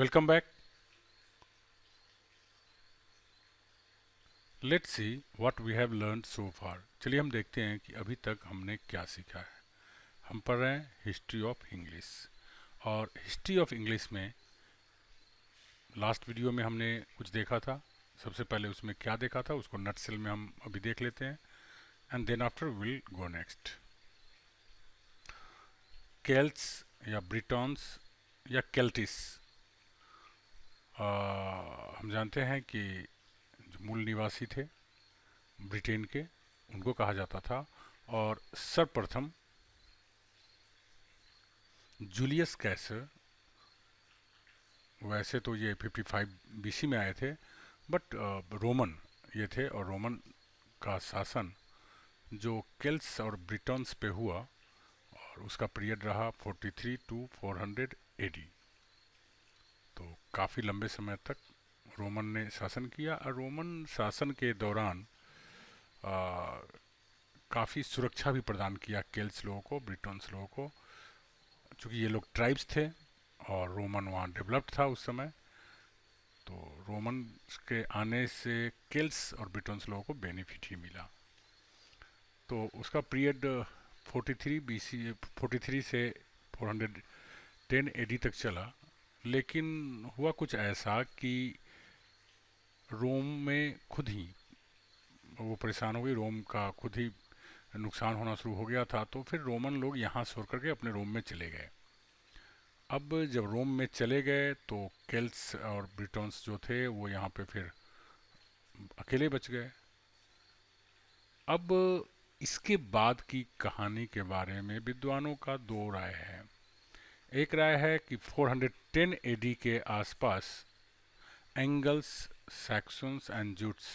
Welcome back. Let's see what we have learned so far. चलिए हम देखते हैं कि अभी तक हमने क्या सीखा है. हम पढ़ रहे हैं हिस्ट्री ऑफ इंग्लिश. और हिस्ट्री ऑफ इंग्लिश में लास्ट वीडियो में हमने कुछ देखा था. सबसे पहले उसमें क्या देखा था उसको नटसेल में हम अभी देख लेते हैं. And then after will go next. Celts या ब्रिटॉन्स या केल्टिस, हम जानते हैं कि जो मूल निवासी थे ब्रिटेन के, उनको कहा जाता था. और सर्वप्रथम जूलियस कैसर, वैसे तो ये 55 बीसी में आए थे, बट रोमन ये थे. और रोमन का शासन जो केल्ट्स और ब्रिटन्स पे हुआ, और उसका पीरियड रहा 43 टू 400 एडी. तो काफ़ी लंबे समय तक रोमन ने शासन किया. और रोमन शासन के दौरान काफ़ी सुरक्षा भी प्रदान किया केल्ट्स लोगों को, ब्रिटन्स लोगों को, चूँकि ये लोग ट्राइब्स थे और रोमन वहाँ डेवलप्ड था उस समय. तो रोमन के आने से केल्ट्स और ब्रिटन्स लोगों को बेनिफिट ही मिला. तो उसका पीरियड 43 बीसी 43 से 410 एडी तक चला. लेकिन हुआ कुछ ऐसा कि रोम में खुद ही वो परेशान हो गई. रोम का खुद ही नुकसान होना शुरू हो गया था. तो फिर रोमन लोग यहाँ से होकर के अपने रोम में चले गए. अब जब रोम में चले गए तो केल्ट्स और ब्रिटन्स जो थे वो यहाँ पे फिर अकेले बच गए. अब इसके बाद की कहानी के बारे में विद्वानों का दो राय है. एक राय है कि 410 एडी के आसपास angles, Saxons and Jutes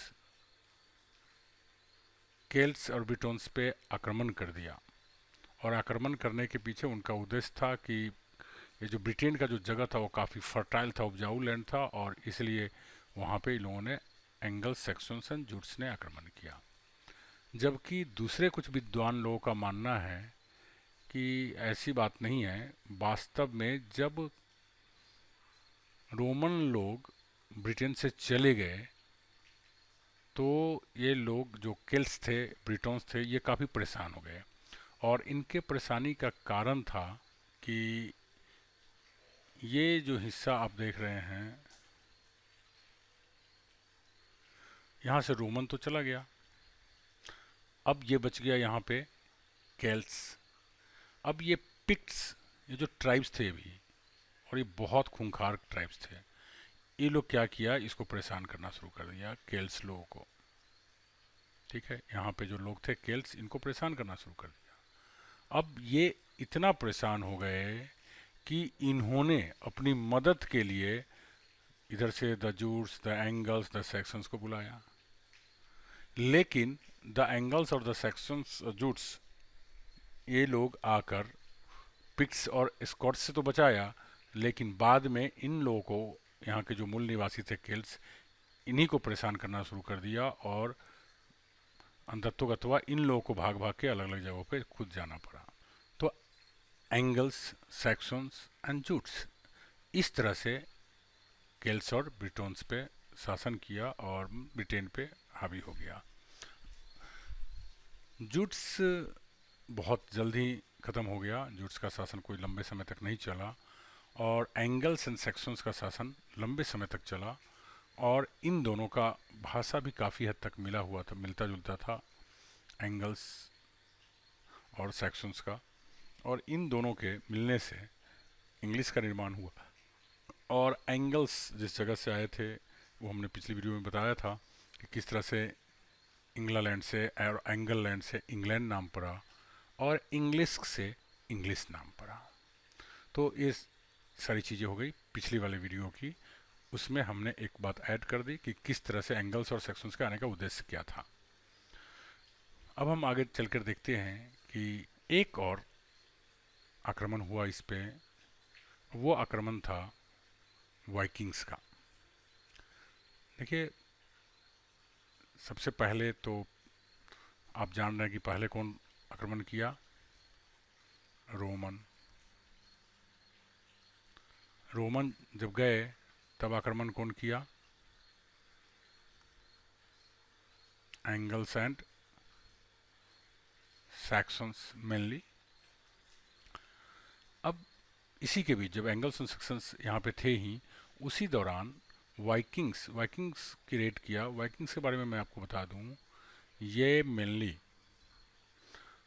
Celts और ब्रिटन्स पे आक्रमण कर दिया. और आक्रमण करने के पीछे उनका उद्देश्य था कि ये जो ब्रिटेन का जो जगह था वो काफ़ी फर्टाइल था, उपजाऊ लैंड था, और इसलिए वहाँ पे इन लोगों ने एंगल्स, सैक्सन्स एंड जूट्स ने आक्रमण किया. जबकि दूसरे कुछ विद्वान लोगों का मानना है कि ऐसी बात नहीं है. वास्तव में जब रोमन लोग ब्रिटेन से चले गए तो ये लोग जो केल्ट्स थे, ब्रिटन्स थे, ये काफ़ी परेशान हो गए. और इनके परेशानी का कारण था कि ये जो हिस्सा आप देख रहे हैं, यहाँ से रोमन तो चला गया. अब ये बच गया यहाँ पे केल्ट्स. अब ये पिक्ट्स, ये जो ट्राइब्स थे अभी, और ये बहुत खूंखार ट्राइब्स थे, ये लोग क्या किया, इसको परेशान करना शुरू कर दिया केल्ट्स लोगों को. ठीक है, यहाँ पे जो लोग थे केल्ट्स, इनको परेशान करना शुरू कर दिया. अब ये इतना परेशान हो गए कि इन्होंने अपनी मदद के लिए इधर से the Jutes, the angles, the sections को बुलाया. लेकिन द एंगल्स और द सेक्शंस, जूट्स, ये लोग आकर पिक्ट्स और स्कॉट्स से तो बचाया, लेकिन बाद में इन लोगों को, यहाँ के जो मूल निवासी थे केल्ट्स, इन्हीं को परेशान करना शुरू कर दिया. और अंततोगत्वा इन लोगों को भाग भाग के अलग अलग जगहों पे खुद जाना पड़ा. तो एंगल्स, सैक्सन्स एंड जूट्स, इस तरह से केल्ट्स और ब्रिटन्स पे शासन किया और ब्रिटेन पे हावी हो गया. जूट्स बहुत जल्द ही ख़त्म हो गया. जूट्स का शासन कोई लंबे समय तक नहीं चला. और एंगल्स एंड सेक्शंस का शासन लंबे समय तक चला. और इन दोनों का भाषा भी काफ़ी हद तक मिला हुआ था, मिलता जुलता था, एंगल्स और सेक्शंस का. और इन दोनों के मिलने से इंग्लिश का निर्माण हुआ. और एंगल्स जिस जगह से आए थे वो हमने पिछली वीडियो में बताया था कि किस तरह से इंग्लैंड से और एंगल लैंड से इंग्लैंड नाम पड़ा, और इंग्लिश से इंग्लिश नाम पड़ा. तो ये सारी चीज़ें हो गई पिछली वाले वीडियो की. उसमें हमने एक बात ऐड कर दी कि किस तरह से एंगल्स और सेक्शंस के आने का उद्देश्य क्या था. अब हम आगे चलकर देखते हैं कि एक और आक्रमण हुआ इस पे. वो आक्रमण था वाइकिंग्स का. देखिए, सबसे पहले तो आप जान रहे हैं कि पहले कौन आक्रमण किया, रोमन. रोमन जब गए तब आक्रमण कौन किया? Angles and Saxons mainly. अब इसी के बीच जब एंगल्स एंड सैक्सन्स यहाँ पे थे ही, उसी दौरान वाइकिंग्स की रेड किया। वाइकिंग्स के बारे में मैं आपको बता दूँ, ये मेनली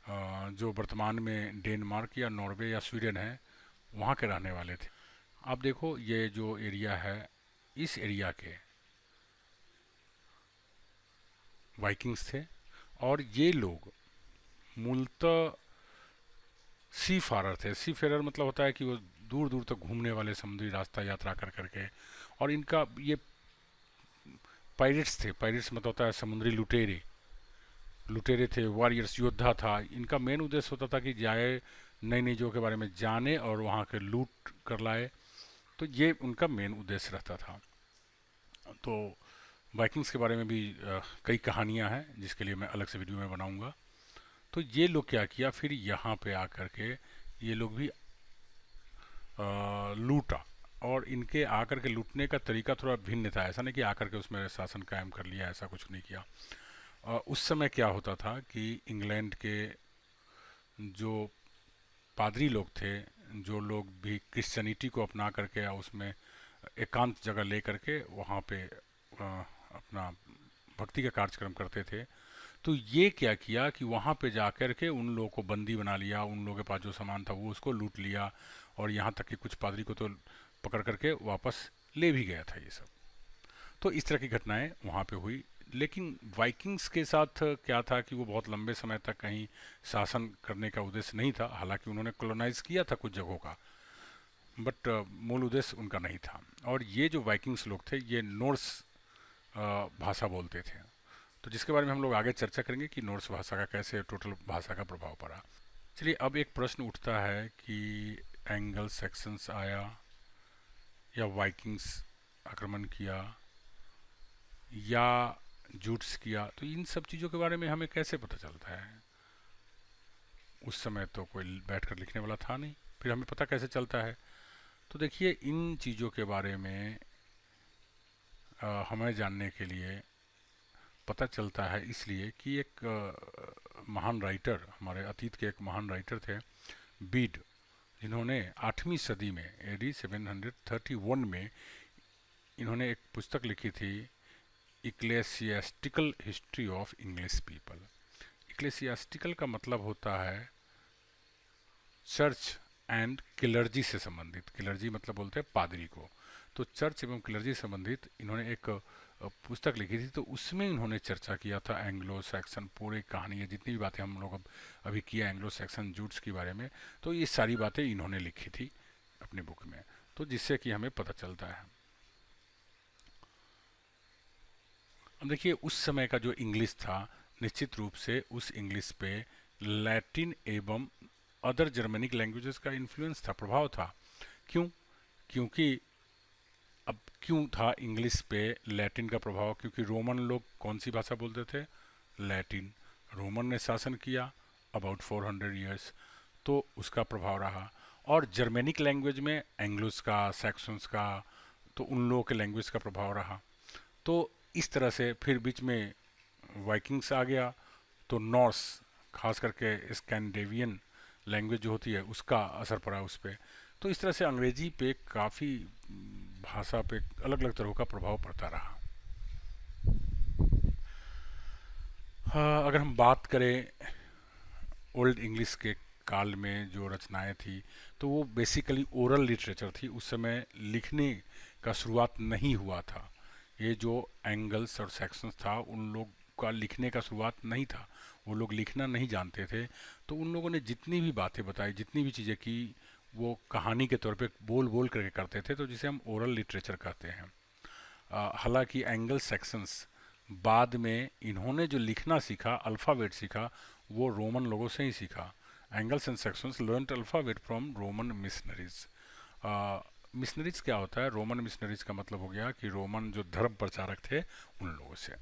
जो वर्तमान में डेनमार्क या नॉर्वे या स्वीडन है, वहाँ के रहने वाले थे। आप देखो ये जो एरिया है, इस एरिया के वाइकिंग्स थे, और ये लोग मूलतः सी फारर थे। सी फेरर मतलब होता है कि वो दूर दूर तक घूमने वाले, समुद्री रास्ता यात्रा कर करके। और इनका ये पायरेट्स थे। पायरेट्स मतलब होता है समुद्री लुटेरे। लुटेरे थे, वॉरियर्स, योद्धा था। इनका मेन उद्देश्य होता था कि जाए, नई नई जगहों के बारे में जाने और वहाँ के लूट कर लाए। तो ये उनका मेन उद्देश्य रहता था। तो वाइकिंग्स के बारे में भी कई कहानियाँ हैं, जिसके लिए मैं अलग से वीडियो में बनाऊंगा। तो ये लोग क्या किया, फिर यहाँ पे आकर के ये लोग भी लूटा। और इनके आकर के लूटने का तरीका थोड़ा भिन्न था। ऐसा नहीं कि आकर के उसमें शासन कायम कर लिया, ऐसा कुछ नहीं किया। उस समय क्या होता था कि इंग्लैंड के जो पादरी लोग थे, जो लोग भी क्रिश्चियनिटी को अपना करके या उसमें एकांत जगह ले करके वहाँ पे अपना भक्ति का कार्यक्रम करते थे, तो ये क्या किया कि वहाँ पे जा कर के उन लोगों को बंदी बना लिया। उन लोगों के पास जो सामान था वो उसको लूट लिया, और यहाँ तक कि कुछ पादरी को तो पकड़ करके वापस ले भी गया था ये सब। तो इस तरह की घटनाएं वहाँ पे हुई। लेकिन वाइकिंग्स के साथ क्या था कि वो बहुत लंबे समय तक कहीं शासन करने का उद्देश्य नहीं था। हालांकि उन्होंने कॉलोनाइज किया था कुछ जगहों का, बट मूल उद्देश्य उनका नहीं था। और ये जो वाइकिंग्स लोग थे, ये नॉर्स भाषा बोलते थे। तो जिसके बारे में हम लोग आगे चर्चा करेंगे कि नॉर्स भाषा का कैसे टोटल भाषा का प्रभाव पड़ा। चलिए, अब एक प्रश्न उठता है कि एंगल सेक्शंस आया या वाइकिंग्स आक्रमण किया या जूट्स किया, तो इन सब चीज़ों के बारे में हमें कैसे पता चलता है? उस समय तो कोई बैठकर लिखने वाला था नहीं, फिर हमें पता कैसे चलता है? तो देखिए, इन चीज़ों के बारे में हमें जानने के लिए पता चलता है इसलिए कि एक महान राइटर, हमारे अतीत के एक महान राइटर थे, बीड, जिन्होंने 8वीं सदी में एडी 731 में इन्होंने एक पुस्तक लिखी थी, इक्लेसियास्टिकल हिस्ट्री ऑफ इंग्लिश पीपल। इक्लेसियास्टिकल का मतलब होता है चर्च एंड क्लर्जी से संबंधित। क्लर्जी मतलब बोलते हैं पादरी को। तो चर्च एवं क्लर्जी से संबंधित इन्होंने एक पुस्तक लिखी थी। तो उसमें इन्होंने चर्चा किया था एंग्लो सैक्सन पूरी कहानी है, जितनी भी बातें हम लोग अभी किया एंग्लो सैक्सन जूट्स के बारे में, तो ये सारी बातें इन्होंने लिखी थी अपनी बुक में। तो जिससे कि हमें पता चलता है। अब देखिए, उस समय का जो इंग्लिश था, निश्चित रूप से उस इंग्लिश पे लैटिन एवं अदर जर्मनिक लैंग्वेजेस का इन्फ्लुएंस था, प्रभाव था। क्यों? क्योंकि अब क्यों था इंग्लिश पे लैटिन का प्रभाव? क्योंकि रोमन लोग कौन सी भाषा बोलते थे? लैटिन। रोमन ने शासन किया अबाउट 400 ईयर्स, तो उसका प्रभाव रहा। और जर्मेनिक लैंग्वेज में एंग्लोस का, सैक्सन्स का, तो उन लोगों के लैंग्वेज का प्रभाव रहा। तो इस तरह से फिर बीच में वाइकिंग्स आ गया, तो नॉर्स, खास करके स्कैंडिनेवियन लैंग्वेज जो होती है, उसका असर पड़ा उस पर। तो इस तरह से अंग्रेजी पे काफ़ी, भाषा पे अलग अलग तरह का प्रभाव पड़ता रहा। हाँ, अगर हम बात करें ओल्ड इंग्लिश के काल में जो रचनाएं थी, तो वो बेसिकली ओरल लिटरेचर थी। उस समय लिखने का शुरुआत नहीं हुआ था। ये जो एंगल्स और सेक्शंस था, उन लोग का लिखने का शुरुआत नहीं था। वो लोग लिखना नहीं जानते थे। तो उन लोगों ने जितनी भी बातें बताई, जितनी भी चीज़ें की, वो कहानी के तौर पे बोल बोल करके करते थे, तो जिसे हम ओरल लिटरेचर कहते हैं। हालांकि एंगल सेक्शंस बाद में इन्होंने जो लिखना सीखा, अल्फ़ाबेट सीखा, वो रोमन लोगों से ही सीखा। Angles and sections learned alphabet from Roman missionaries. Missionaries क्या होता है? रोमन मिशनरीज का मतलब हो गया कि रोमन जो धर्म प्रचारक थे, उन लोगों से।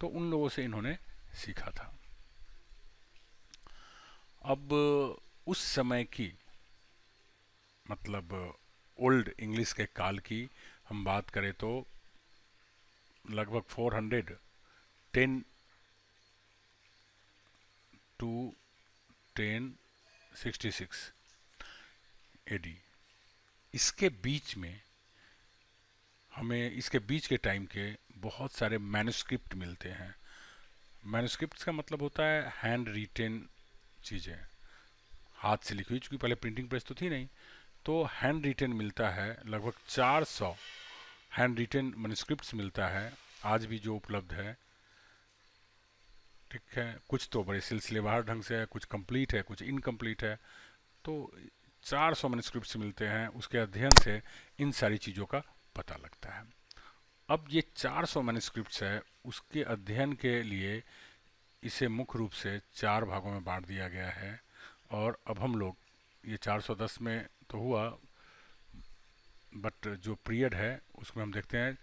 तो उन लोगों से इन्होंने सीखा था। अब उस समय की, मतलब ओल्ड इंग्लिश के काल की हम बात करें तो लगभग 410 टू 1066 एडी। इसके बीच में हमें, इसके बीच के टाइम के बहुत सारे मैन्युस्क्रिप्ट मिलते हैं। मैन्युस्क्रिप्ट का मतलब होता है हैंड रिटेन चीज़ें, हाथ से लिखी हुई, चूँकि पहले प्रिंटिंग प्रेस तो थी नहीं, तो हैंड रिटेन मिलता है लगभग 400 हैंड रिटेन मैन्युस्क्रिप्ट्स मिलता है आज भी जो उपलब्ध है। ठीक है, कुछ तो बड़े सिलसिलेवार ढंग से है, कुछ कंप्लीट है, कुछ इनकम्प्लीट है। तो 400 मैन्युस्क्रिप्ट्स मिलते हैं, उसके अध्ययन से इन सारी चीज़ों का पता लगता है। अब ये 400 मैन्युस्क्रिप्ट्स है, उसके अध्ययन के लिए इसे मुख्य रूप से 4 भागों में बांट दिया गया है। और अब हम लोग ये 410 में तो हुआ, बट जो पीरियड है उसमें हम देखते हैं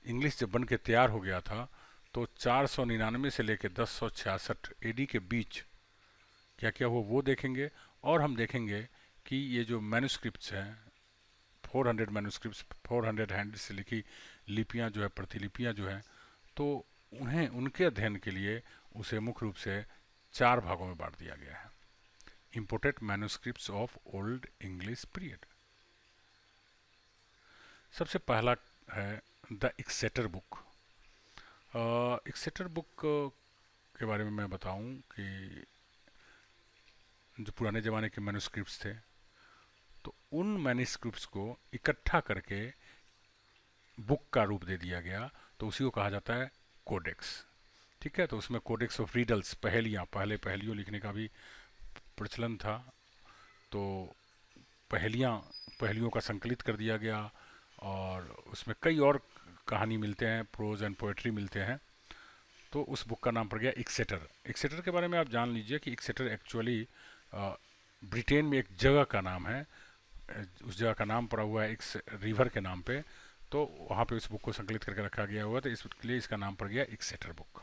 इंग्लिश जब बन के तैयार हो गया था तो 499 से लेकर 1066 एडी के बीच क्या क्या हुआ वो देखेंगे। और हम देखेंगे कि ये जो मैन्युस्क्रिप्ट्स हैं, 400 मैन्युस्क्रिप्ट्स, 400 हैंड से लिखी लिपियाँ जो है, प्रतिलिपियाँ जो हैं, तो उन्हें उनके अध्ययन के लिए उसे मुख्य रूप से 4 भागों में बांट दिया गया है। Imported manuscripts of Old English period. सबसे पहला है the Exeter book. Exeter book के बारे में मैं बताऊं कि जो पुराने ज़माने के मैन्युस्क्रिप्ट्स थे, तो उन मैन्युस्क्रिप्ट्स को इकट्ठा करके बुक का रूप दे दिया गया, तो उसी को कहा जाता है कोडेक्स। ठीक है, तो उसमें कोडेक्स ऑफ रीडल्स, पहेलियाँ, पहले पहेलियों लिखने का भी प्रचलन था, तो पहेलियों का संकलित कर दिया गया और उसमें कई और कहानी मिलते हैं, प्रोज एंड पोएट्री मिलते हैं, तो उस बुक का नाम पड़ गया एक्सेटर। एक्सेटर के बारे में आप जान लीजिए कि एक्सेटर एक्चुअली ब्रिटेन में एक जगह का नाम है, उस जगह का नाम पड़ा हुआ है एक रिवर के नाम पे, तो वहाँ पे उस बुक को संकलित करके रखा गया हुआ, तो इसलिए इसका नाम पड़ गया एक्सेटर बुक,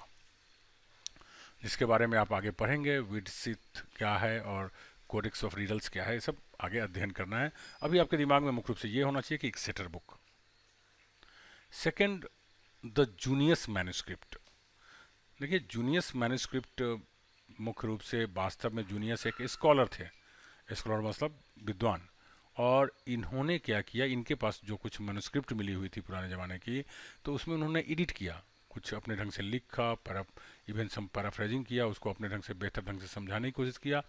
जिसके बारे में आप आगे पढ़ेंगे। विडसिथ क्या है और कोडेक्स ऑफ रीडल्स क्या है, ये सब आगे अध्ययन करना है। अभी आपके दिमाग में मुख्य रूप से ये होना चाहिए कि Exeter book. Second, the Junius manuscript. देखिए, जूनियस मैन्युस्क्रिप्ट मुख्य रूप से वास्तव में जूनियस एक स्कॉलर थे, स्कॉलर मतलब विद्वान, और इन्होंने क्या किया, इनके पास जो कुछ मैन्युस्क्रिप्ट मिली हुई थी पुराने ज़माने की, तो उसमें उन्होंने एडिट किया, कुछ अपने ढंग से लिखा, इवन सम पैराफ्रेजिंग किया, उसको अपने ढंग से बेहतर ढंग से समझाने की कोशिश किया,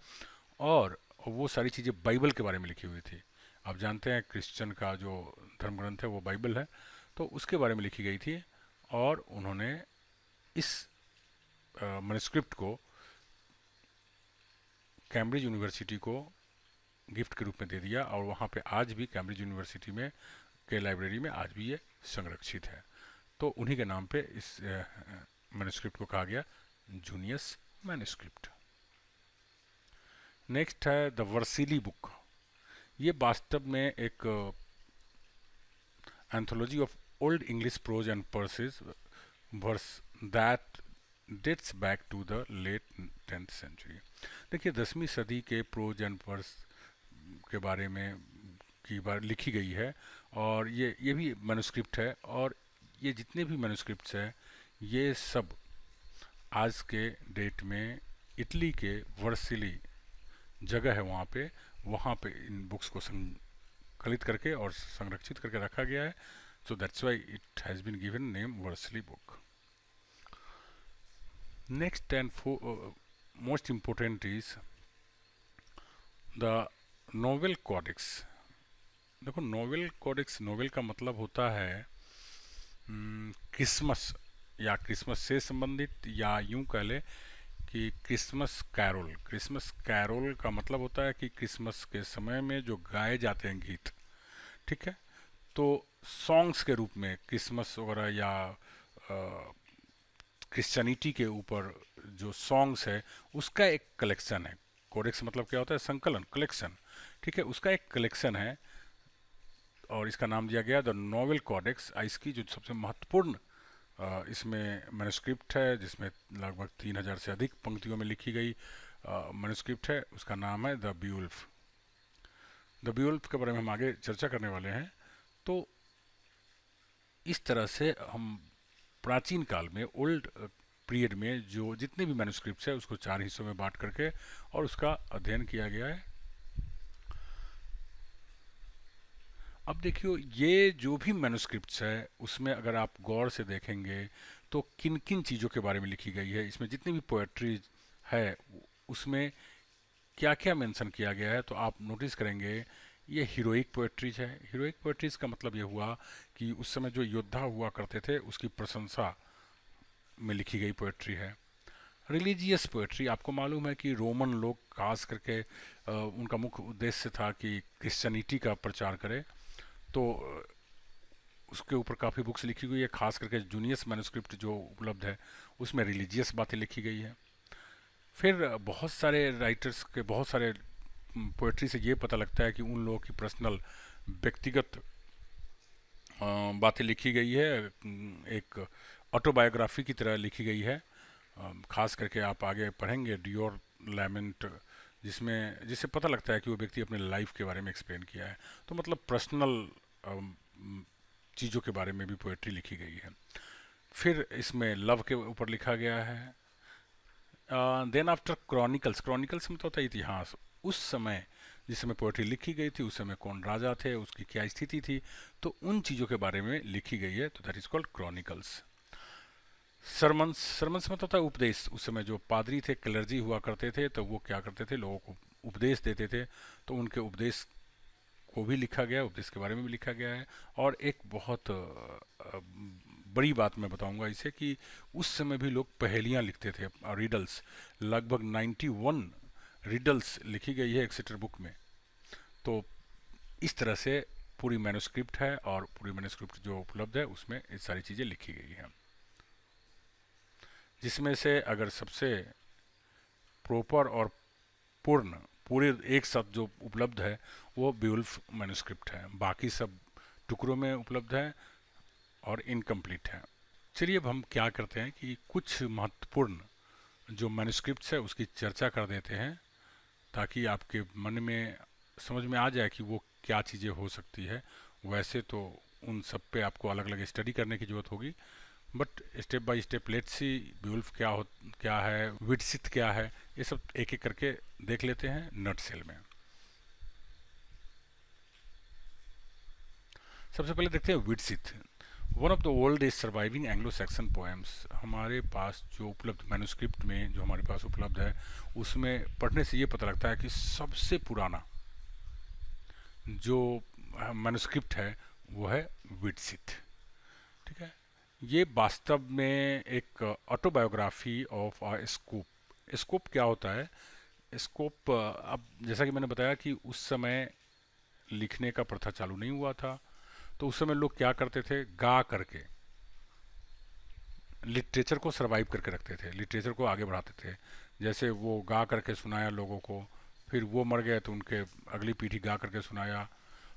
और वो सारी चीज़ें बाइबल के बारे में लिखी हुई थी। आप जानते हैं क्रिश्चियन का जो धर्म ग्रंथ है वो बाइबल है, तो उसके बारे में लिखी गई थी, और उन्होंने इस मैन्युस्क्रिप्ट को कैम्ब्रिज यूनिवर्सिटी को गिफ्ट के रूप में दे दिया, और वहाँ पे आज भी कैम्ब्रिज यूनिवर्सिटी में के लाइब्रेरी में आज भी ये संरक्षित है। तो उन्हीं के नाम पे इस मैन्युस्क्रिप्ट को कहा गया जूनियस मैन्युस्क्रिप्ट। नेक्स्ट है द वर्सिली बुक। ये वास्तव में एक anthology of Old English prose and verses verse that dates back to the late 10th century. देखिए, 10वीं सदी के प्रोज एंड वर्स के बारे में की बार लिखी गई है, और ये भी मैन्युस्क्रिप्ट है, और ये जितने भी मैन्युस्क्रिप्ट्स हैं ये सब आज के डेट में इटली के वर्सिली जगह है वहाँ पे इन बुक्स को संकलित करके और संरक्षित करके रखा गया है। So that's why it has been given name Vercelli book. Next and most important is the Nowell Codex. देखो, नोवेल कॉडेक्स, नोवेल का मतलब होता है क्रिसमस या क्रिसमस से संबंधित, या यूं कह ले कि क्रिसमस कैरोल। क्रिसमस कैरोल का मतलब होता है कि क्रिसमस के समय में जो गाए जाते हैं गीत, ठीक है, तो सॉन्ग्स के रूप में क्रिसमस वगैरह या क्रिश्चियनिटी के ऊपर जो सॉन्ग्स है उसका एक कलेक्शन है। कोडेक्स मतलब क्या होता है, संकलन, कलेक्शन, ठीक है, उसका एक कलेक्शन है, और इसका नाम दिया गया द नोवेल कॉडेक्स। इसकी जो सबसे महत्वपूर्ण इसमें मैन्युस्क्रिप्ट है, जिसमें लगभग 3000 से अधिक पंक्तियों में लिखी गई मैन्युस्क्रिप्ट है, उसका नाम है द बीवुल्फ। द बीवुल्फ के बारे में हम आगे चर्चा करने वाले हैं। तो इस तरह से हम प्राचीन काल में, ओल्ड पीरियड में जो जितने भी मैन्युस्क्रिप्ट्स है उसको 4 हिस्सों में बांट करके और उसका अध्ययन किया गया है। अब देखियो, ये जो भी मैन्युस्क्रिप्ट्स है उसमें अगर आप गौर से देखेंगे तो किन किन चीज़ों के बारे में लिखी गई है, इसमें जितनी भी पोएट्री है उसमें क्या क्या मेंशन किया गया है, तो आप नोटिस करेंगे ये हीरोइक पोएट्रीज है। हीरोइक पोएट्रीज का मतलब ये हुआ कि उस समय जो योद्धा हुआ करते थे उसकी प्रशंसा में लिखी गई पोएट्री है। रिलीजियस पोएट्री, आपको मालूम है कि रोमन लोग खास करके उनका मुख्य उद्देश्य था कि क्रिश्चियनिटी का प्रचार करें, तो उसके ऊपर काफ़ी बुक्स लिखी हुई है, खास करके जूनियस मैन्युस्क्रिप्ट जो उपलब्ध है उसमें रिलीजियस बातें लिखी गई है। फिर बहुत सारे राइटर्स के बहुत सारे पोएट्री से ये पता लगता है कि उन लोगों की पर्सनल व्यक्तिगत बातें लिखी गई है, एक ऑटोबायोग्राफी की तरह लिखी गई है। खास करके आप आगे पढ़ेंगे डियोर लैमेंट, जिससे पता लगता है कि वो व्यक्ति अपने लाइफ के बारे में एक्सप्लेन किया है। तो मतलब पर्सनल चीज़ों के बारे में भी पोएट्री लिखी गई है। फिर इसमें लव के ऊपर लिखा गया है। देन आफ्टर क्रॉनिकल्स, क्रॉनिकल्स में तो होता है इतिहास, उस समय जिस समय पोएट्री लिखी गई थी उस समय कौन राजा थे, उसकी क्या स्थिति थी, तो उन चीज़ों के बारे में लिखी गई है, तो that is called chronicles. Sermons, sermons में तो होता है उपदेश। उस समय जो पादरी थे, क्लर्जी हुआ करते थे, तो वो क्या करते थे, लोगों को उपदेश देते थे, तो उनके उपदेश को भी लिखा गया है, उपदेश के बारे में भी लिखा गया है। और एक बहुत बड़ी बात मैं बताऊंगा इसे कि उस समय भी लोग पहेलियां लिखते थे, रिडल्स, लगभग 91 रिडल्स लिखी गई है एक्सेटर बुक में। तो इस तरह से पूरी मैन्युस्क्रिप्ट है, और पूरी मैन्युस्क्रिप्ट जो उपलब्ध है उसमें ये सारी चीज़ें लिखी गई हैं, जिसमें से अगर सबसे प्रॉपर और पूर्ण पूरे एक साथ जो उपलब्ध है वो ब्यूल्फ मैन्युस्क्रिप्ट है, बाकी सब टुकड़ों में उपलब्ध है और इनकम्प्लीट है। चलिए अब हम क्या करते हैं कि कुछ महत्वपूर्ण जो मैन्युस्क्रिप्ट्स है उसकी चर्चा कर देते हैं, ताकि आपके मन में समझ में आ जाए कि वो क्या चीज़ें हो सकती है। वैसे तो उन सब पे आपको अलग अलग स्टडी करने की ज़रूरत होगी, but step by step let's see Beowulf क्या है, विटसित क्या है, ये सब एक एक करके देख लेते हैं नट सेल में। सबसे पहले देखते हैं Widsith, one of the oldest surviving Anglo Saxon poems. हमारे पास जो उपलब्ध मैन्युस्क्रिप्ट में जो हमारे पास उपलब्ध है उसमें पढ़ने से ये पता लगता है कि सबसे पुराना जो मैन्युस्क्रिप्ट है वो है विटसित। ठीक है, ये वास्तव में एक autobiography of a scoop. Scoop क्या होता है? स्कूप, अब जैसा कि मैंने बताया कि उस समय लिखने का प्रथा चालू नहीं हुआ था, तो उस समय लोग क्या करते थे, गा करके लिटरेचर को सरवाइव करके रखते थे, लिटरेचर को आगे बढ़ाते थे। जैसे वो गा करके सुनाया लोगों को, फिर वो मर गए तो उनके अगली पीढ़ी गा करके सुनाया,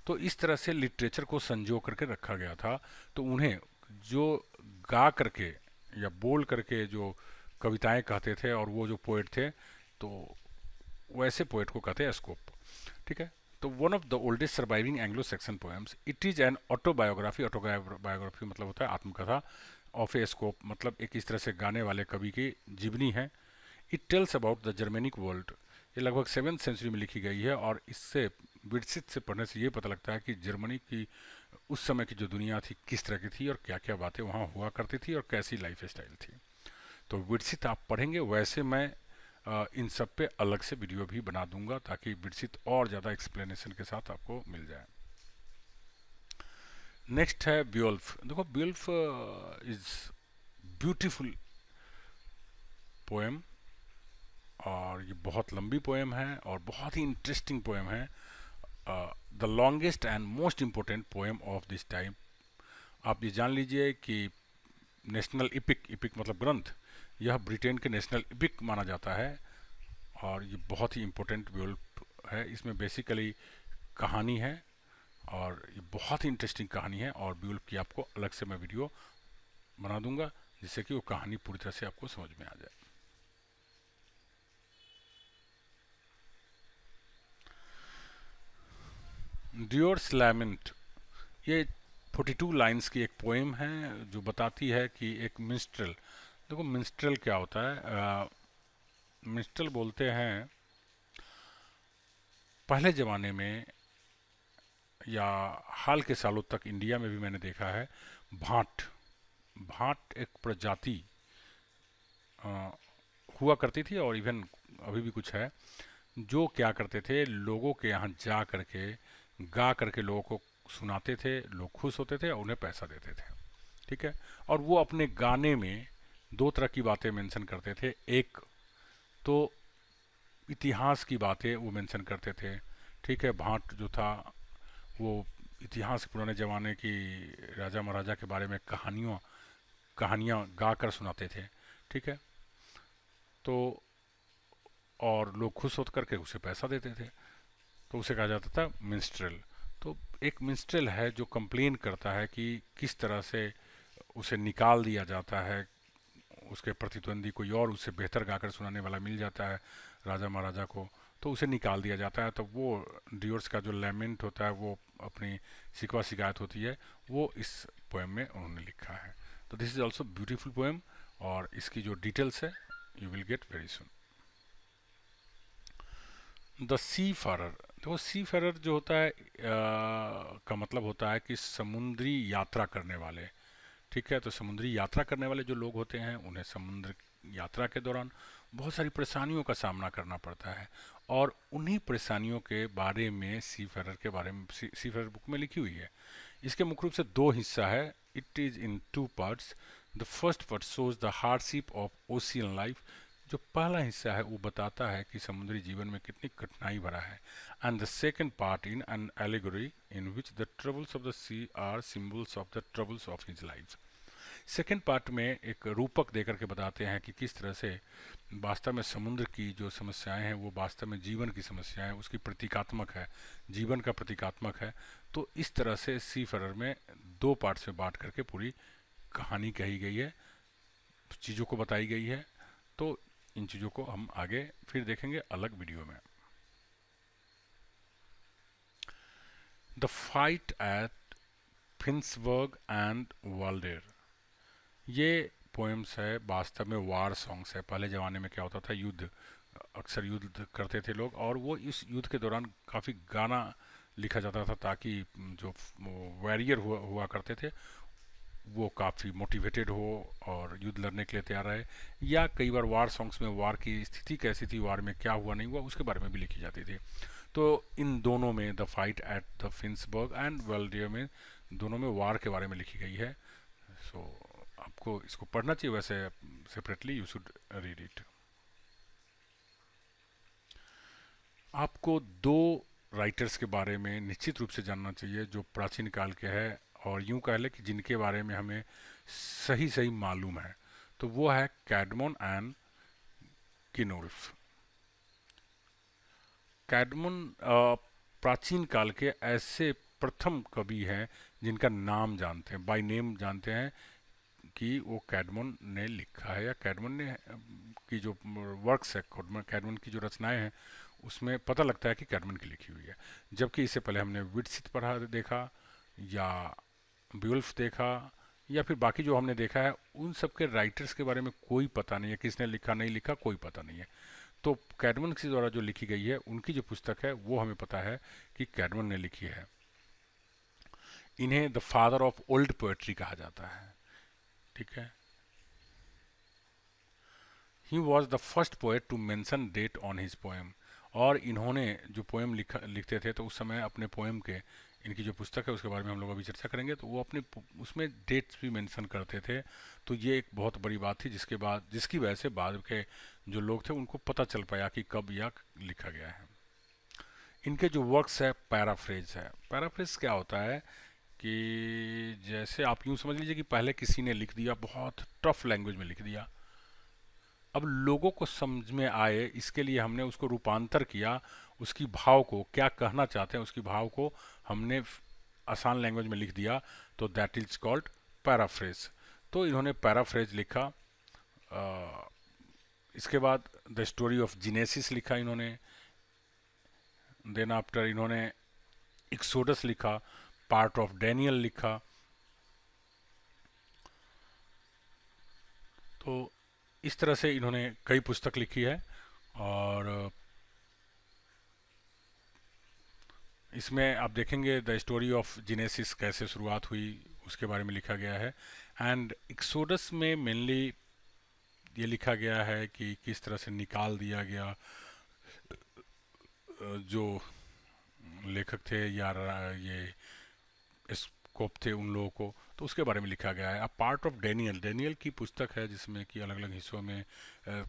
तो इस तरह से लिटरेचर को संजो करके रखा गया था। तो उन्हें जो गा करके या बोल करके जो कविताएं कहते थे और वो जो पोएट थे, तो वैसे पोएट को कहते हैं स्कोप। ठीक है, तो one of the oldest surviving Anglo section poems, it is an autobiography. Autobiography मतलब होता है आत्मकथा, ऑफ ए स्कोप मतलब एक इस तरह से गाने वाले कवि की जीवनी है। It tells about the Germanic world, ये लगभग 7वीं सेंचुरी में लिखी गई है, और इससे विकसित से पढ़ने से ये पता लगता है कि जर्मनी की उस समय की जो दुनिया थी किस तरह की थी और क्या क्या बातें वहाँ हुआ करती थी और कैसी लाइफ स्टाइल थी। तो विकसित आप पढ़ेंगे, वैसे मैं इन सब पे अलग से वीडियो भी बना दूंगा ताकि विकसित और ज़्यादा एक्सप्लेनेशन के साथ आपको मिल जाए। नेक्स्ट है ब्योल्फ। देखो ब्योल्फ इज ब्यूटीफुल पोएम, और ये बहुत लंबी पोएम है और बहुत ही इंटरेस्टिंग पोएम है। The longest and most important poem of this time. आप ये जान लीजिए कि नेशनल इपिक, इपिक मतलब ग्रंथ, यह ब्रिटेन के नेशनल इपिक माना जाता है, और ये बहुत ही इम्पोर्टेंट ब्योल्फ है। इसमें बेसिकली कहानी है, और ये बहुत ही इंटरेस्टिंग कहानी है, और ब्योल्फ की आपको अलग से मैं वीडियो बना दूंगा जिससे कि वो कहानी पूरी तरह से आपको समझ में आ जाए। ड्योर्स लैमेंट, ये 42 लाइंस की एक पोएम है जो बताती है कि एक मिनिस्ट्रल, देखो मिनिस्ट्रल क्या होता है, मिनिस्ट्रल बोलते हैं पहले ज़माने में या हाल के सालों तक इंडिया में भी मैंने देखा है, भाट भाट एक प्रजाति अ, हुआ करती थी और इवन अभी भी कुछ है, जो क्या करते थे, लोगों के यहाँ जा करके गा करके लोगों को सुनाते थे, लोग खुश होते थे और उन्हें पैसा देते थे। ठीक है। और वो अपने गाने में दो तरह की बातें मेंशन करते थे। एक तो इतिहास की बातें वो मेंशन करते थे। ठीक है। भाट जो था वो इतिहास पुराने ज़माने की राजा महाराजा के बारे में कहानियाँ गा कर सुनाते थे। ठीक है। तो और लोग खुश होकर करके उसे पैसा देते थे, तो उसे कहा जाता था मिनिस्ट्रल। तो एक मिनिस्ट्रल है जो कंप्लेन करता है कि किस तरह से उसे निकाल दिया जाता है, उसके प्रतिद्वंदी कोई और उससे बेहतर गाकर सुनाने वाला मिल जाता है राजा महाराजा को, तो उसे निकाल दिया जाता है। तो वो डिवोर्स का जो लेमेंट होता है, वो अपनी शिकवा शिकायत होती है, वो इस पोएम में उन्होंने लिखा है। तो this is also beautiful poem, और इसकी जो डिटेल्स है you will get very soon. The Seafarer, देखो सी फारर जो होता है का मतलब होता है कि समुद्री यात्रा करने वाले। ठीक है। तो समुद्री यात्रा करने वाले जो लोग होते हैं उन्हें समुद्र यात्रा के दौरान बहुत सारी परेशानियों का सामना करना पड़ता है, और उन्हीं परेशानियों के बारे में सी फेरर के बारे में सी फेरर बुक में लिखी हुई है। इसके मुख्य रूप से दो हिस्सा है। It is in two parts. The first part shows the hardship of ocean life. जो पहला हिस्सा है वो बताता है कि समुद्री जीवन में कितनी कठिनाई भरा है। And the second part in an allegory in which the troubles of the sea are symbols of the troubles of his life. Second part में एक रूपक देकर के बताते हैं कि किस तरह से वास्तव में समुद्र की जो समस्याएं हैं वो वास्तव में जीवन की समस्याएं, उसकी प्रतीकात्मक है, जीवन का प्रतीकात्मक है। तो इस तरह से सी फरर में दो पार्ट्स में बांट करके पूरी कहानी कही गई है, चीज़ों को बताई गई है। तो इन चीज़ों को हम आगे फिर देखेंगे अलग वीडियो में। The fight at Finnsburg and Waldere, ये पोएम्स है वास्तव में वार सॉन्ग्स है। पहले ज़माने में क्या होता था, युद्ध, अक्सर युद्ध करते थे लोग, और वो इस युद्ध के दौरान काफ़ी गाना लिखा जाता था ताकि जो वॉरियर हुआ करते थे वो काफ़ी मोटिवेटेड हो और युद्ध लड़ने के लिए तैयार रहे। या कई बार वार सॉन्ग्स में वार की स्थिति कैसी थी, वार में क्या हुआ नहीं हुआ, उसके बारे में भी लिखी जाती थी। तो इन दोनों में, the fight at the Finnsburg and Waldere में, दोनों में वार के बारे में लिखी गई है। सो आपको इसको पढ़ना चाहिए, वैसे separately you should read it. आपको दो राइटर्स के बारे में निश्चित रूप से जानना चाहिए जो प्राचीन काल के हैं, और यूं कह लें कि जिनके बारे में हमें सही सही मालूम है। तो वो है कैडमोन एंड किनोल्फ। कैडमोन प्राचीन काल के ऐसे प्रथम कवि हैं जिनका नाम जानते हैं, बाय नेम जानते हैं कि वो कैडमोन ने लिखा है, या कैडमोन ने की जो वर्क्स है, कैडमोन की जो रचनाएं हैं उसमें पता लगता है कि कैडमन की लिखी हुई है। जबकि इससे पहले हमने विटसित पढ़ा देखा, या ब्यूल्फ देखा, या फिर बाकी जो हमने देखा है उन सब के राइटर्स के बारे में कोई पता नहीं है, किसने लिखा नहीं लिखा कोई पता नहीं है। तो कैडमन के द्वारा जो लिखी गई है, उनकी जो पुस्तक है वो हमें पता है कि कैडमन ने लिखी है। इन्हें the father of old poetry कहा जाता है। ठीक है। He was the first poet to mention date on his poem. और इन्होंने जो पोएम लिखते थे तो उस समय अपने पोएम के, इनकी जो पुस्तक है उसके बारे में हम लोग अभी चर्चा करेंगे, तो वो अपने उसमें डेट्स भी मेंशन करते थे। तो ये एक बहुत बड़ी बात थी जिसकी वजह से बाद के जो लोग थे उनको पता चल पाया कि कब यह लिखा गया है। इनके जो वर्क्स है पैराफ्रेज है। पैराफ्रेज क्या होता है कि जैसे आप यूँ समझ लीजिए कि पहले किसी ने लिख दिया, बहुत टफ लैंग्वेज में लिख दिया, अब लोगों को समझ में आए इसके लिए हमने उसको रूपांतर किया, उसकी भाव को, क्या कहना चाहते हैं उसकी भाव को हमने आसान लैंग्वेज में लिख दिया, तो दैट इज कॉल्ड पैराफ्रेज। तो इन्होंने पैराफ्रेज लिखा। इसके बाद द स्टोरी ऑफ जीनेसिस लिखा इन्होंने। देन आफ्टर इन्होंने एक्सोडस लिखा, पार्ट ऑफ डैनियल लिखा, तो इस तरह से इन्होंने कई पुस्तक लिखी है, और इसमें आप देखेंगे द स्टोरी ऑफ जीनेसिस कैसे शुरुआत हुई उसके बारे में लिखा गया है। एंड एक्सोडस में मेनली ये लिखा गया है कि किस तरह से निकाल दिया गया जो लेखक थे या ये स्कोप थे उन लोगों को, तो उसके बारे में लिखा गया है। अब पार्ट ऑफ डैनियल, डैनियल की पुस्तक है जिसमें कि अलग अलग हिस्सों में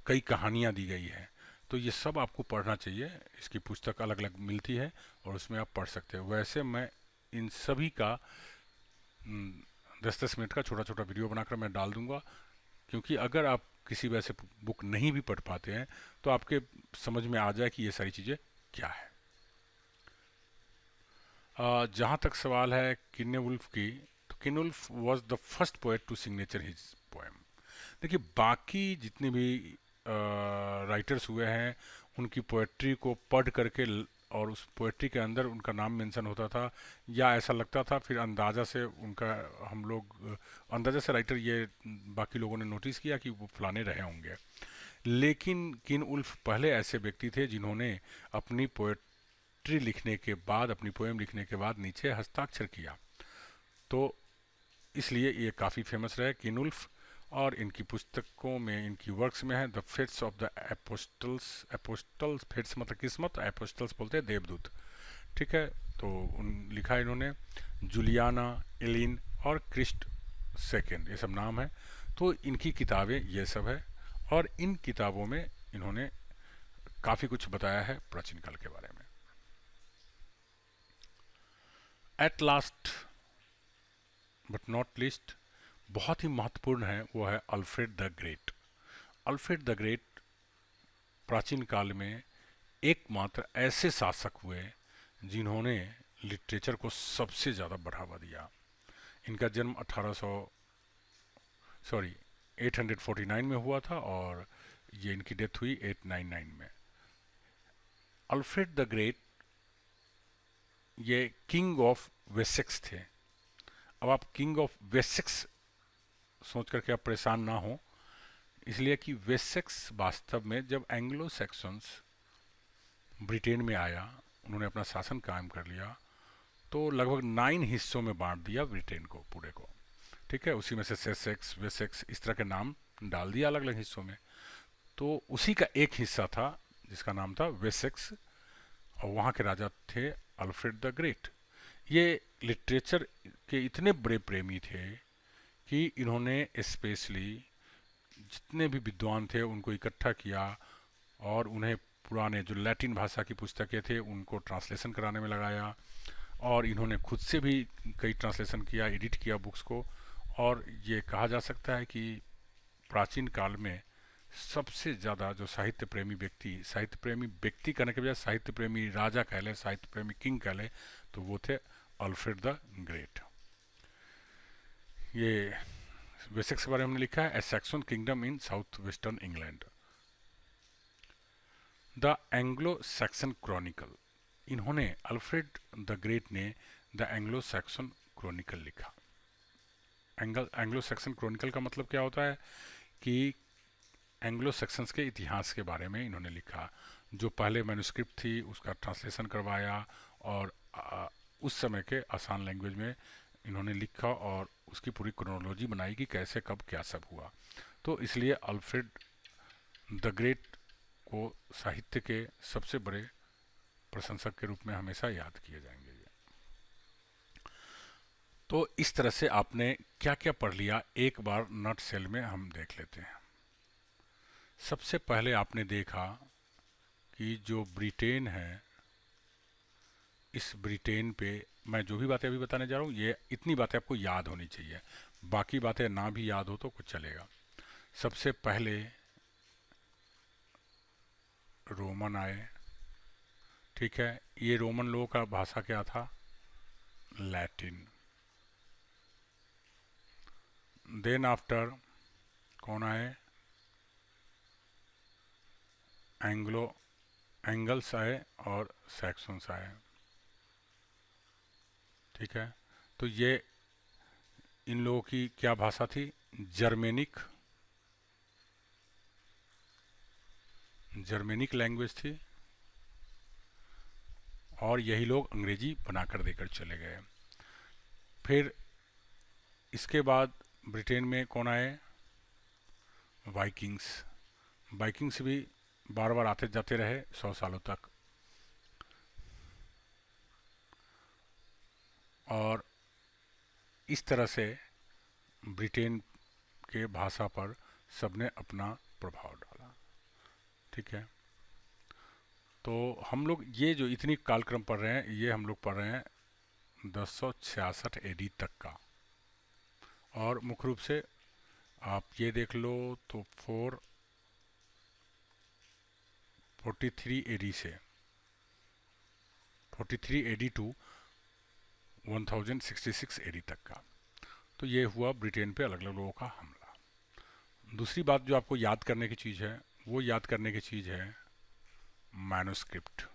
कई कहानियाँ दी गई है। तो ये सब आपको पढ़ना चाहिए, इसकी पुस्तक अलग अलग मिलती है और उसमें आप पढ़ सकते हो। वैसे मैं इन सभी का 10-10 मिनट का छोटा छोटा वीडियो बनाकर मैं डाल दूंगा, क्योंकि अगर आप किसी वैसे बुक नहीं भी पढ़ पाते हैं तो आपके समझ में आ जाए कि ये सारी चीज़ें क्या है। जहाँ तक सवाल है किन्ने वुल्फ की, तो Cynewulf was the first poet to signature his poem. देखिए बाकी जितने भी राइटर्स हुए हैं उनकी पोएट्री को पढ़ करके और उस पोएट्री के अंदर उनका नाम मेंशन होता था या ऐसा लगता था, फिर अंदाज़ा से उनका हम लोग अंदाज़ा से राइटर ये बाकी लोगों ने नोटिस किया कि वो फलाने रहे होंगे। लेकिन किन उल्फ पहले ऐसे व्यक्ति थे जिन्होंने अपनी पोएट्री लिखने के बाद, अपनी पोएम लिखने के बाद नीचे हस्ताक्षर किया, तो इसलिए ये काफ़ी फेमस रहे किन उल्फ। और इनकी पुस्तकों में, इनकी वर्क्स में है the Fates of the Apostles, apostles fates मतलब किस्मत, एपोस्टल्स बोलते हैं देवदूत, ठीक है। तो लिखा है इन्होंने जूलियाना, एलिन और क्रिस्ट सेकेंड, ये सब नाम है। तो इनकी किताबें ये सब है, और इन किताबों में इन्होंने काफ़ी कुछ बताया है प्राचीन काल के बारे में। At last but not least, बहुत ही महत्वपूर्ण है, वो है Alfred the great. Alfred the great प्राचीन काल में एकमात्र ऐसे शासक हुए जिन्होंने लिटरेचर को सबसे ज़्यादा बढ़ावा दिया। इनका जन्म 849 में हुआ था और ये इनकी डेथ हुई 899 में। अल्फ्रेड द ग्रेट ये किंग ऑफ वेसेक्स थे। अब आप किंग ऑफ वेसेक्स सोच करके आप परेशान ना हो, इसलिए कि वेसेक्स वास्तव में जब एंग्लो सैक्सन्स ब्रिटेन में आया, उन्होंने अपना शासन कायम कर लिया, तो लगभग 9 हिस्सों में बांट दिया ब्रिटेन को पूरे को, ठीक है। उसी में से सेसेक्स, वेसेक्स इस तरह के नाम डाल दिया अलग अलग हिस्सों में। तो उसी का एक हिस्सा था जिसका नाम था वेसेक्स, और वहाँ के राजा थे अल्फ्रेड द ग्रेट। ये लिटरेचर के इतने बड़े प्रेमी थे कि इन्होंने स्पेशली जितने भी विद्वान थे उनको इकट्ठा किया और उन्हें पुराने जो लैटिन भाषा की पुस्तकें थे उनको ट्रांसलेशन कराने में लगाया, और इन्होंने खुद से भी कई ट्रांसलेशन किया, एडिट किया बुक्स को। और ये कहा जा सकता है कि प्राचीन काल में सबसे ज़्यादा जो साहित्य प्रेमी व्यक्ति कहने के बजाय साहित्य प्रेमी राजा कह लें, साहित्य प्रेमी किंग कह लें, तो वो थे अल्फ्रेड द ग्रेट। ये वेसेक्स के बारे में हमने लिखा है, a Saxon kingdom in south western England. The Anglo Saxon Chronicle, इन्होंने अल्फ्रेड द ग्रेट ने द एंग्लो सैक्सन क्रॉनिकल लिखा। एंग्लो सैक्सन क्रॉनिकल का मतलब क्या होता है कि एंग्लो सैक्सन्स के इतिहास के बारे में इन्होंने लिखा। जो पहले मैन्युस्क्रिप्ट थी उसका ट्रांसलेशन करवाया और उस समय के आसान लैंग्वेज में इन्होंने लिखा और उसकी पूरी क्रोनोलॉजी बनाई कि कैसे कब क्या सब हुआ। तो इसलिए अल्फ्रेड द ग्रेट को साहित्य के सबसे बड़े प्रशंसक के रूप में हमेशा याद किए जाएंगे। तो इस तरह से आपने क्या क्या पढ़ लिया, एक बार नट सेल में हम देख लेते हैं। सबसे पहले आपने देखा कि जो ब्रिटेन है, इस ब्रिटेन पे मैं जो भी बातें अभी बताने जा रहा हूँ, ये इतनी बातें आपको याद होनी चाहिए, बाकी बातें ना भी याद हो तो कुछ चलेगा। सबसे पहले रोमन आए, ठीक है। ये रोमन लोगों का भाषा क्या था? लैटिन। देन आफ्टर कौन आए? एंगल्स आए और सैक्सन्स आए, ठीक है। तो ये इन लोगों की क्या भाषा थी? जर्मेनिक जर्मेनिक लैंग्वेज थी और यही लोग अंग्रेजी बनाकर देकर चले गए। फिर इसके बाद ब्रिटेन में कौन आए? वाइकिंग्स। वाइकिंग्स भी बार बार आते जाते रहे 100 सालों तक, और इस तरह से ब्रिटेन के भाषा पर सबने अपना प्रभाव डाला। ठीक है, तो हम लोग ये जो इतनी कालक्रम पढ़ रहे हैं, ये हम लोग पढ़ रहे हैं 1066 एडी तक का। और मुख्य रूप से आप ये देख लो तो 443 एडी से 43 एडी टू 1066 एडी तक का। तो ये हुआ ब्रिटेन पे अलग अलग लोगों का हमला। दूसरी बात जो आपको याद करने की चीज़ है, वो याद करने की चीज़ है मैन्युस्क्रिप्ट।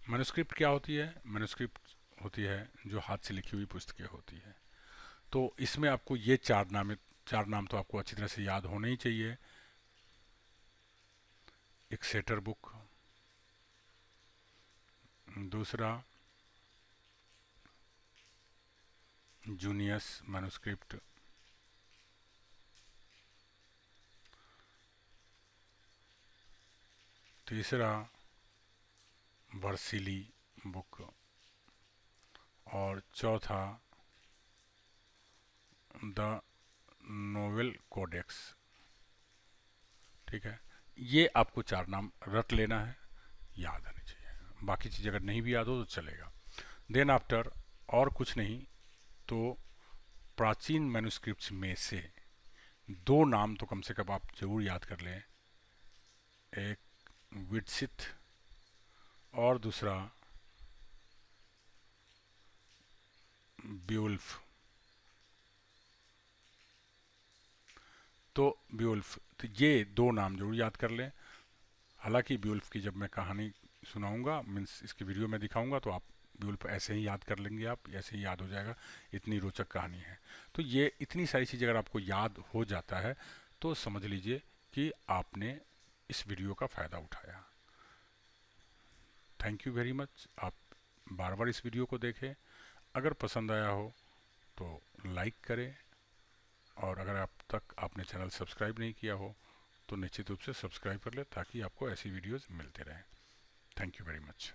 मैन्युस्क्रिप्ट क्या होती है? मैन्युस्क्रिप्ट होती है जो हाथ से लिखी हुई पुस्तकें होती है। तो इसमें आपको ये चार नाम तो आपको अच्छी तरह से याद होने ही चाहिए। एक सेटर बुक, दूसरा जूनियस मैन्युस्क्रिप्ट, तीसरा वर्सिली बुक, और चौथा द नोवेल कोडेक्स। ठीक है, ये आपको चार नाम रट लेना है, याद आनी चाहिए। बाकी चीज़ अगर नहीं भी याद हो तो चलेगा। देन आफ्टर और कुछ नहीं तो प्राचीन मैन्युस्क्रिप्ट्स में से दो नाम तो कम से कम आप जरूर याद कर लें। एक विटसिथ और दूसरा ब्यूल्फ। तो ब्यूल्फ, तो ये दो नाम जरूर याद कर लें। हालांकि ब्यूल्फ की जब मैं कहानी सुनाऊंगा, मीन्स इसकी वीडियो में दिखाऊंगा, तो आप ब्यूल्फ ऐसे ही याद कर लेंगे, आप ऐसे ही याद हो जाएगा, इतनी रोचक कहानी है। तो ये इतनी सारी चीज़ें अगर आपको याद हो जाता है तो समझ लीजिए कि आपने इस वीडियो का फ़ायदा उठाया। Thank you very much. आप बार बार इस वीडियो को देखें। अगर पसंद आया हो तो लाइक करें, और अगर अब तक आपने चैनल सब्सक्राइब नहीं किया हो तो निश्चित रूप से सब्सक्राइब कर ले, ताकि आपको ऐसी वीडियोज़ मिलते रहें। Thank you very much.